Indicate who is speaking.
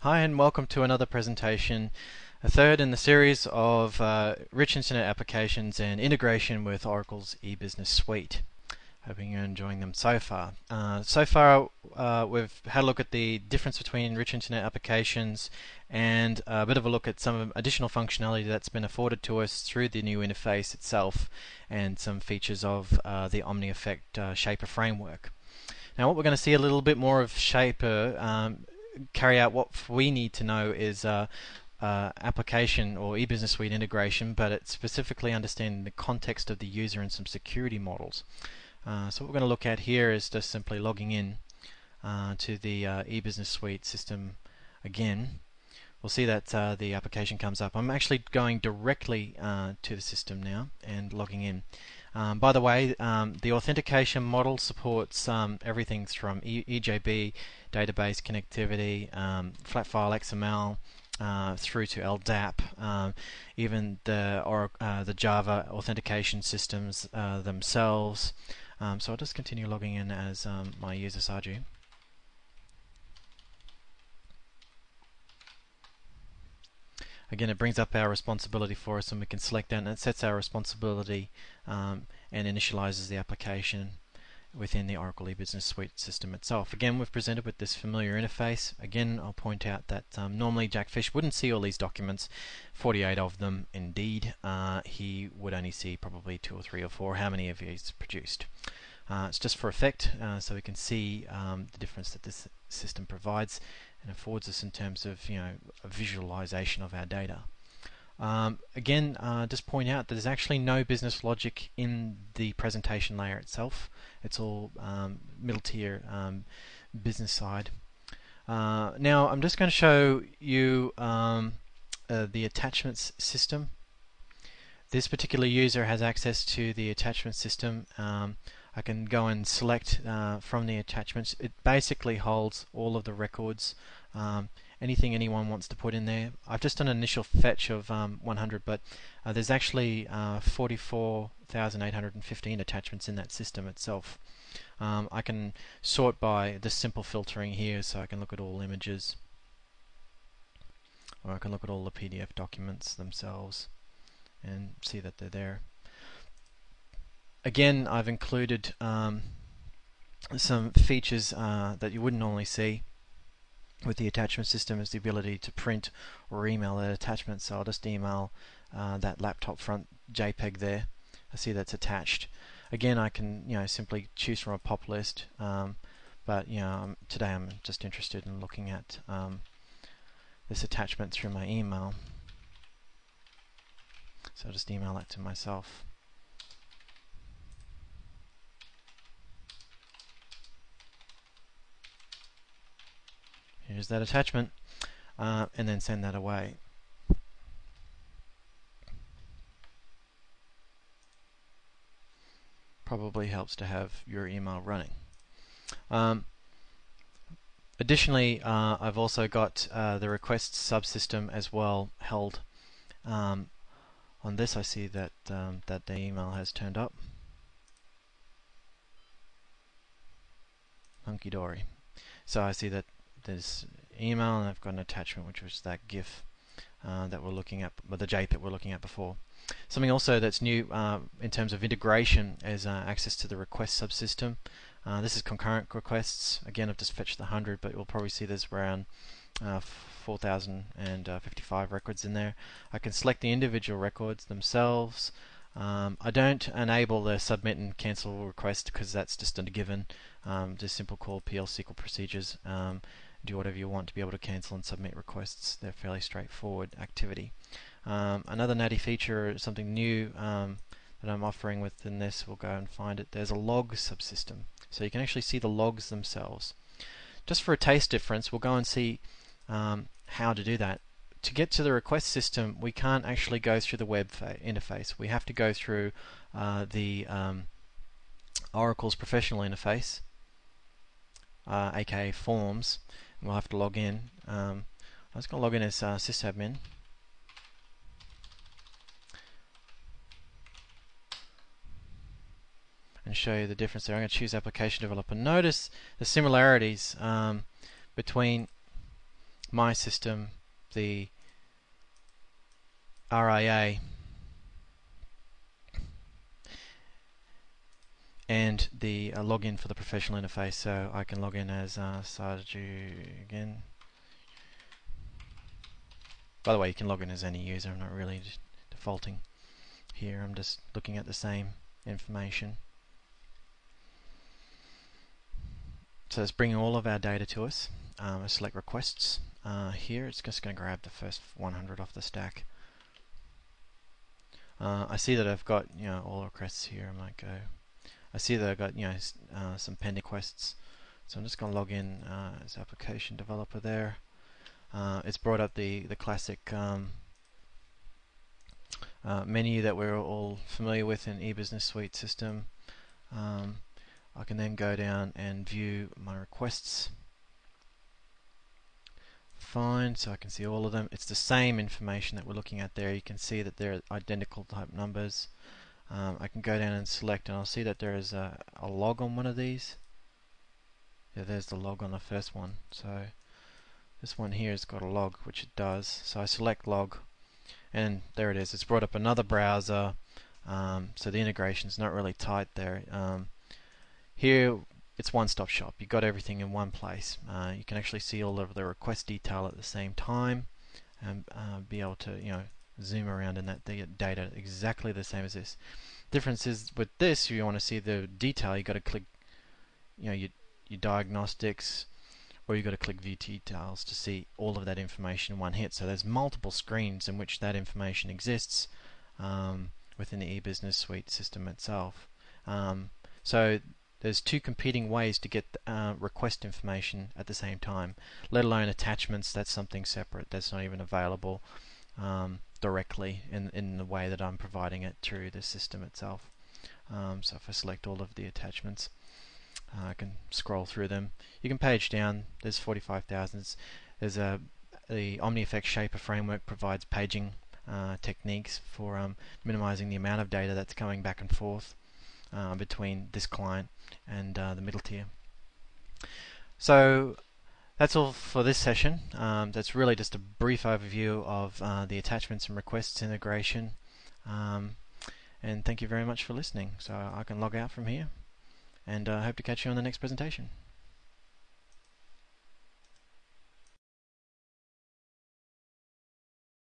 Speaker 1: Hi and welcome to another presentation, a third in the series of rich internet applications and integration with Oracle's EBusiness suite. Hoping you're enjoying them so far. We've had a look at the difference between rich internet applications and a bit of a look at some additional functionality that's been afforded to us through the new interface itself and some features of the Omni Effect Shaper framework. Now what we're going to see a little bit more of Shaper carry out what we need to know is application or eBusiness Suite integration, but it's specifically understanding the context of the user and some security models. So what we're going to look at here is just simply logging in to the eBusiness Suite system again. We'll see that the application comes up. I'm actually going directly to the system now and logging in. By the way, the authentication model supports everything from EJB, database connectivity, flat file XML, through to LDAP, even the Java authentication systems themselves. So I'll just continue logging in as my user Saju. Again, it brings up our responsibility for us, and we can select that, and it sets our responsibility and initializes the application within the Oracle eBusiness Suite system itself. Again, we've presented with this familiar interface. Again, I'll point out that normally Jack Fish wouldn't see all these documents, 48 of them indeed. He would only see probably 2 or 3 or 4, how many of he's produced. It's just for effect, so we can see the difference that this system provides and affords us in terms of a visualization of our data. Again, just point out that there's actually no business logic in the presentation layer itself. It's all middle tier business side. Now I'm just going to show you the attachments system. This particular user has access to the attachment system. I can go and select from the attachments. It basically holds all of the records, anything anyone wants to put in there. I've just done an initial fetch of 100, but there's actually 44,815 attachments in that system itself. I can sort by the simple filtering here, so I can look at all images, or I can look at all the PDF documents themselves and see that they're there. Again, I've included some features that you wouldn't normally see with the attachment system, is the ability to print or email that attachment. So I'll just email that laptop front JPEG there. I see that's attached. Again, I can simply choose from a pop list, but today I'm just interested in looking at this attachment through my email. So I'll just email that to myself. Here's that attachment, and then send that away. Probably helps to have your email running. Additionally, I've also got the request subsystem as well held. On this, I see that that the email has turned up. Hunky dory. So I see that there's email, and I've got an attachment, which was that GIF that we're looking at, or the JPEG we're looking at before. Something also that's new in terms of integration is access to the request subsystem. This is concurrent requests. Again, I've just fetched the 100, but you'll probably see there's around 4,055 records in there. I can select the individual records themselves. I don't enable the submit and cancel request because that's just a given. Just simple call PL SQL procedures. Do whatever you want to be able to cancel and submit requests. They're fairly straightforward activity. Another natty feature, something new that I'm offering within this, we'll go and find it. There's a log subsystem, so you can actually see the logs themselves. Just for a taste difference, we'll go and see how to do that. To get to the request system, we can't actually go through the web interface. We have to go through the Oracle's professional interface, aka Forms. We'll have to log in. I'm just going to log in as sysadmin. And show you the difference there. I'm going to choose application developer. Notice the similarities between my system, the RIA, and the login for the professional interface. So I can log in as Sarju again. By the way, you can log in as any user. I'm not really defaulting here. I'm just looking at the same information. So it's bringing all of our data to us. I select requests. Here it's just going to grab the first 100 off the stack. I see that I've got all requests here. I might go. I see that I've got some pending requests. So I'm just going to log in as application developer there. It's brought up the classic menu that we're all familiar with in eBusiness Suite system. I can then go down and view my requests. Fine, so I can see all of them. It's the same information that we're looking at there. You can see that they're identical type numbers. I can go down and select, and I'll see that there is a log on one of these. Yeah, there's the log on the first one. So this one here has got a log, which it does. So I select log, and there it is. It's brought up another browser. So the integration's not really tight there. Here it's one-stop shop. You've got everything in one place. You can actually see all of the request detail at the same time, and be able to zoom around in that data exactly the same as this. Difference is with this, if you want to see the detail, you got to click your diagnostics, or you got to click view details to see all of that information in one hit. So there's multiple screens in which that information exists within the eBusiness Suite system itself. So there's two competing ways to get request information at the same time, let alone attachments. That's something separate. That's not even available directly in the way that I'm providing it through the system itself. So if I select all of the attachments, I can scroll through them. You can page down. There's 45,000. There's the OmniEffect Shaper framework provides paging techniques for minimizing the amount of data that's coming back and forth between this client and the middle tier. So that's all for this session. That's really just a brief overview of the attachments and requests integration. And thank you very much for listening. So I can log out from here, and I hope to catch you on the next presentation.